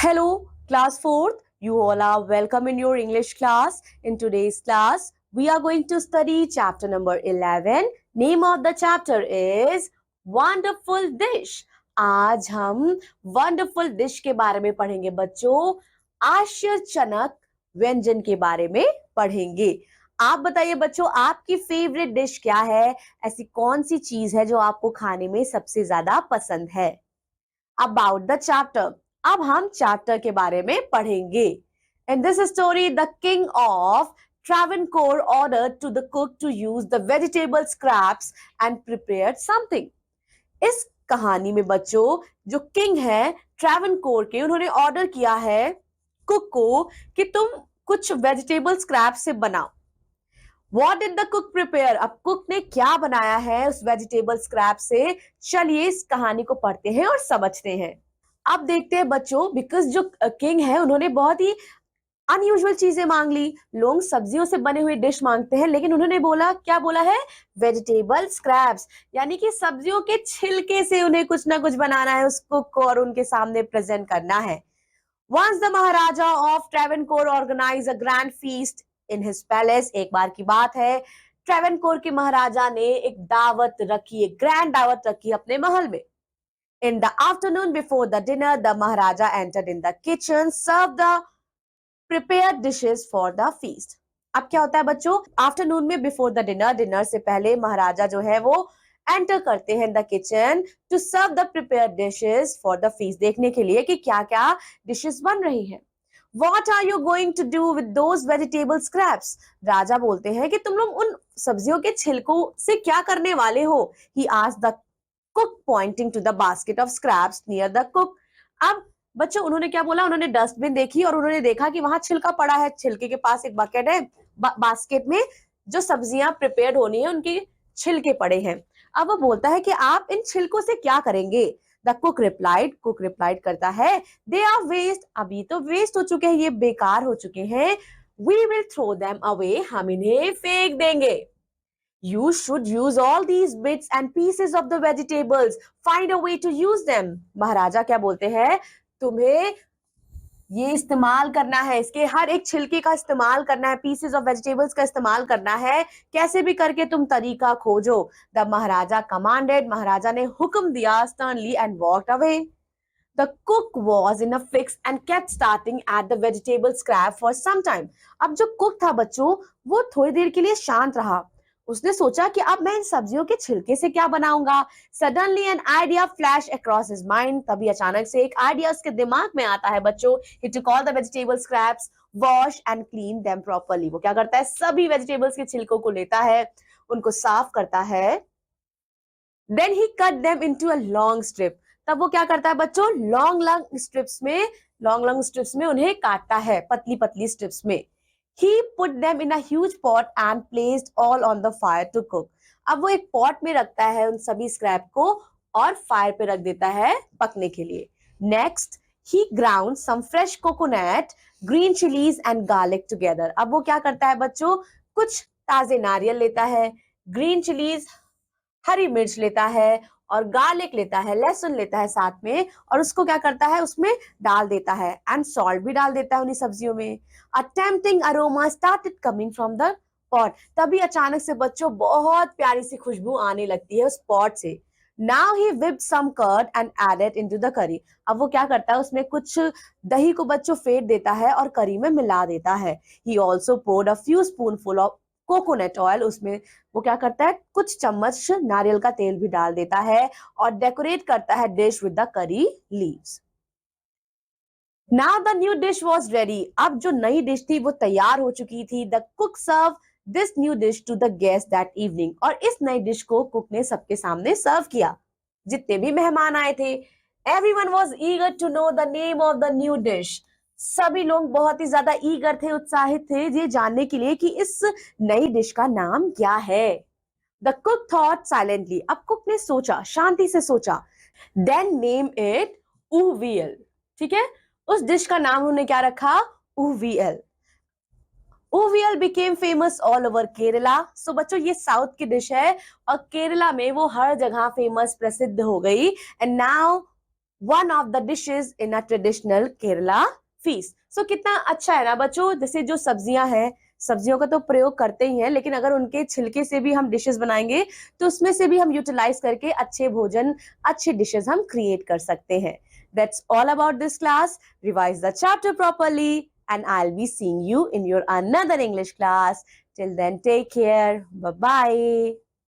Hello, class 4th. You all are welcome in your English class. In today's class, we are going to study chapter number 11. Name of the chapter is Wonderful Dish. आज हम wonderful dish के बारे में पढ़ेंगे बच्चों. आश्चर्यजनक व्यंजन के बारे में पढ़ेंगे. आप बताइए बच्चों, आपकी फेवरेट डिश क्या है? ऐसी कौन सी चीज है जो आपको खाने में सबसे ज्यादा पसंद है? About the chapter. अब हम चैप्टर के बारे में पढ़ेंगे. In this story the king of Travancore ordered to the cook to use the vegetable scraps and prepared something. इस कहानी में बच्चों जो किंग है ट्रैवनकोर के, उन्होंने ऑर्डर किया है कुक को कि तुम कुछ वेजिटेबल स्क्रैप से बनाओ. What did the cook prepare? अब कुक ने क्या बनाया है उस वेजिटेबल स्क्रैप से? चलिए इस कहानी को पढ़ते हैं और समझते हैं. अब देखते हैं बच्चों, बिकॉज जो किंग है उन्होंने बहुत ही अनयूजुअल चीजें मांग ली. लोग सब्जियों से बने हुए डिश मांगते हैं, लेकिन उन्होंने बोला, क्या बोला है? वेजिटेबल स्क्रैप्स, यानी कि सब्जियों के छिलके से उन्हें कुछ ना कुछ बनाना है उस कुक को और उनके सामने प्रेजेंट करना है. Once the Maharaja of Travancore organized a grand feast in his palace. एक बार की बात है, ट्रेवनकोर के महाराजा ने एक दावत रखी, एक ग्रैंड दावत रखी अपने महल में. In the afternoon before the dinner, the Maharaja entered in the kitchen, served the prepared dishes for the feast. अब क्या होता है बच्चों, आफ्टरनून में बिफोर द डिनर, डिनर से पहले महाराजा जो है वो एंटर करते हैं the kitchen to serve the prepared dishes for the feast, देखने के लिए कि क्या क्या डिशेस बन रही हैं. What are you going to do with those vegetable scraps? राजा बोलते हैं कि तुम लोग उन सब्जियों के छिलकों से क्या करने वाले हो? He asked the cook pointing to the basket of scraps near the cook. अब बच्चों उन्होंने क्या बोला? उन्होंने डस्टबिन देखी और उन्होंने देखा कि वहां छिलका पड़ा है. छिलके के पास एक बकेट है, बास्केट में जो सब्जियां प्रिपेयर होनी है उनके छिलके पड़े हैं. अब वो बोलता है कि आप इन छिलकों से क्या करेंगे? द कुक रिप्लाइड करता है, दे आर वेस्ट, अभी तो वेस्ट हो चुके हैं, ये बेकार हो चुके हैं. We will throw them away, हम इन्हें फेंक देंगे. You should use all these bits and pieces of the vegetables. Find a way to use them. महाराजा क्या बोलते हैं? तुम्हें ये इस्तेमाल करना है, इसके हर एक छिलके का इस्तेमाल करना है, पीसेस ऑफ वेजिटेबल्स का इस्तेमाल करना है, कैसे भी करके तुम तरीका खोजो. द महाराजा कमांडेड, महाराजा ने हुक्म दिया sternly and walked away. The cook was in a fix and kept starting at the vegetable scrap for some time. अब जो कुक था बच्चों, वो थोड़ी देर के लिए शांत रहा. उसने सोचा कि अब मैं इन सब्जियों के छिलके से क्या बनाऊंगा. Suddenly an idea flashed across his mind. तभी अचानक से एक आइडिया उसके दिमाग में आता है बच्चों. He took all the vegetable scraps, wash and clean them properly. वो क्या करता है? सभी वेजिटेबल्स के छिलकों को लेता है, उनको साफ करता है. Then he cut them into a long strip. तब वो क्या करता है बच्चों? लॉन्ग स्ट्रिप्स में उन्हें काटता है, पतली पतली स्ट्रिप्स में. He put them in a huge pot and placed all on the fire to cook. अब वो एक पॉट में रखता है उन सभी स्क्रैप को और फायर पे रख देता है पकने के लिए. Next, he ground some fresh coconut, green chilies and garlic together. अब वो क्या करता है बच्चों? कुछ ताजे नारियल लेता है, ग्रीन चिलीज हरी मिर्च लेता है और गार्लिक लेता है, लहसुन लेता है साथ में, और उसको क्या करता है? उसमें डाल देता है एंड सॉल्ट भी डाल देता है उन्हीं सब्जियों में. A tempting aroma started coming from the pot. तभी अचानक से बच्चों बहुत प्यारी सी खुशबू आने लगती है उस पॉट से. Now he whipped some curd and added into the curry. अब वो क्या करता है? उसमें कुछ दही को बच्चों फेंट देता है और करी में मिला देता है. He also poured a few spoonful of coconut oil, उसमें वो क्या करता है? कुछ चम्मच नारियल का तेल भी डाल देता है और डेकोरेट करता है dish with the curry leaves. Now the new dish was ready. अब जो नई डिश थी वो तैयार हो चुकी थी. The cook served this new dish to the guests that evening. और इस नई डिश को कुक ने सबके सामने सर्व किया, जितने भी मेहमान आए थे. Everyone was eager to know the name of the new dish. सभी लोग बहुत ही ज्यादा ईगर थे, उत्साहित थे ये जानने के लिए कि इस नई डिश का नाम क्या है. The cook thought silently. अब कुक ने सोचा, शांति से सोचा. Then name it uviel. ठीक है, उस डिश का नाम उन्होंने क्या रखा? uviel. uviel became famous all over Kerala. So बच्चों ये साउथ की डिश है और केरला में वो हर जगह फेमस, प्रसिद्ध हो गई. And now one of the dishes in a traditional Kerala feast. So कितना अच्छा है ना बच्चों, जैसे जो सब्जियां हैं, सब्जियों का तो प्रयोग करते ही हैं, लेकिन अगर उनके छिलके से भी हम डिशेस बनाएंगे तो उसमें से भी हम यूटिलाइज करके अच्छे भोजन, अच्छे डिशेस हम क्रिएट कर सकते हैं. That's all about this class. Revise the chapter properly and I'll be seeing you in your another English class. Till then, take care. Bye-bye.